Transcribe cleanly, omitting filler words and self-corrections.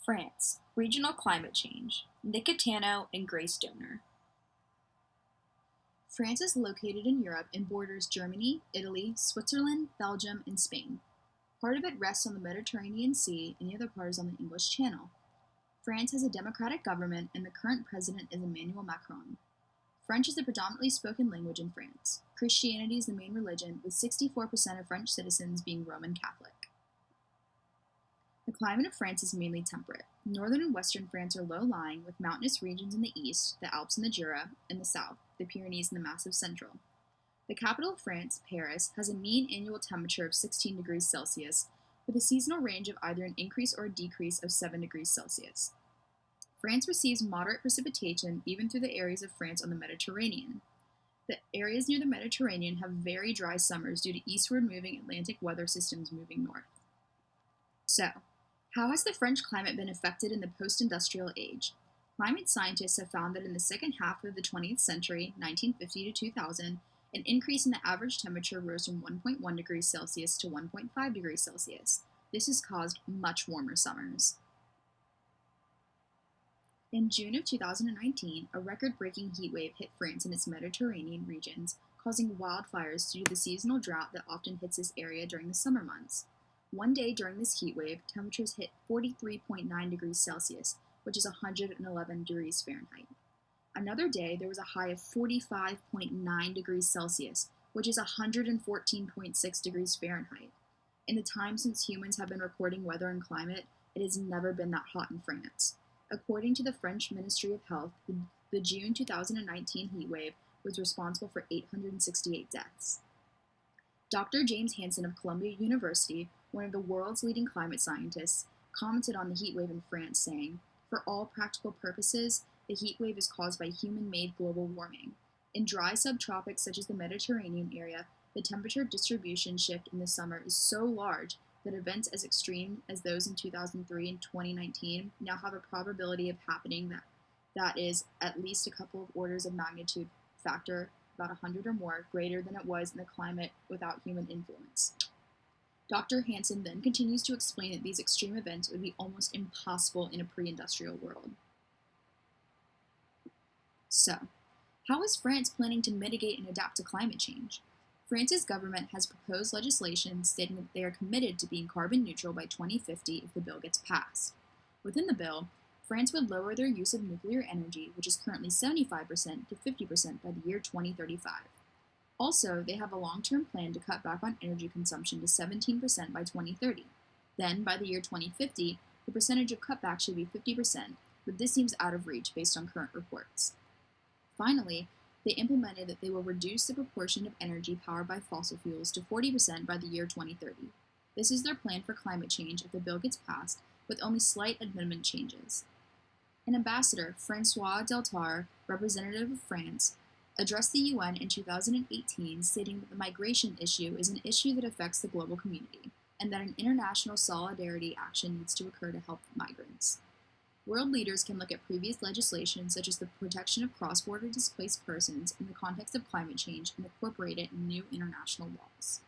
France, regional climate change, Cattano and Grace Dohner. France is located in Europe and borders Germany, Italy, Switzerland, Belgium, and Spain. Part of it rests on the Mediterranean Sea and the other part is on the English Channel. France has a democratic government and the current president is Emmanuel Macron. French is the predominantly spoken language in France. Christianity is the main religion, with 64% of French citizens being Roman Catholic. The climate of France is mainly temperate. Northern and western France are low-lying, with mountainous regions in the east, the Alps and the Jura, in the south, the Pyrenees and the Massive Central. The capital of France, Paris, has a mean annual temperature of 16 degrees Celsius, with a seasonal range of either an increase or a decrease of 7 degrees Celsius. France receives moderate precipitation even through the areas of France on the Mediterranean. The areas near the Mediterranean have very dry summers due to eastward moving Atlantic weather systems moving north. So, how has the French climate been affected in the post-industrial age? Climate scientists have found that in the second half of the 20th century, 1950 to 2000, an increase in the average temperature rose from 1.1 degrees Celsius to 1.5 degrees Celsius. This has caused much warmer summers. In June of 2019, a record-breaking heat wave hit France and its Mediterranean regions, causing wildfires due to the seasonal drought that often hits this area during the summer months. One day during this heat wave, temperatures hit 43.9 degrees Celsius, which is 111 degrees Fahrenheit. Another day, there was a high of 45.9 degrees Celsius, which is 114.6 degrees Fahrenheit. In the time since humans have been recording weather and climate, it has never been that hot in France. According to the French Ministry of Health, the June 2019 heat wave was responsible for 868 deaths. Dr. James Hansen of Columbia University, one of the world's leading climate scientists, commented on the heat wave in France, saying, "For all practical purposes, the heat wave is caused by human-made global warming. In dry subtropics such as the Mediterranean area, the temperature distribution shift in the summer is so large that events as extreme as those in 2003 and 2019 now have a probability of happening that is at least a couple of orders of magnitude factor, about 100 or more, greater than it was in the climate without human influence." Dr. Hansen then continues to explain that these extreme events would be almost impossible in a pre-industrial world. So, how is France planning to mitigate and adapt to climate change? France's government has proposed legislation stating that they are committed to being carbon neutral by 2050 if the bill gets passed. Within the bill, France would lower their use of nuclear energy, which is currently 75%, to 50% by the year 2035. Also, they have a long-term plan to cut back on energy consumption to 17% by 2030. Then, by the year 2050, the percentage of cutback should be 50%, but this seems out of reach based on current reports. Finally, they implemented that they will reduce the proportion of energy powered by fossil fuels to 40% by the year 2030. This is their plan for climate change if the bill gets passed, with only slight amendment changes. An ambassador, François Deltar, representative of France, addressed the UN in 2018, stating that the migration issue is an issue that affects the global community, and that an international solidarity action needs to occur to help migrants. World leaders can look at previous legislation, such as the protection of cross-border displaced persons, in the context of climate change and incorporate it in new international laws.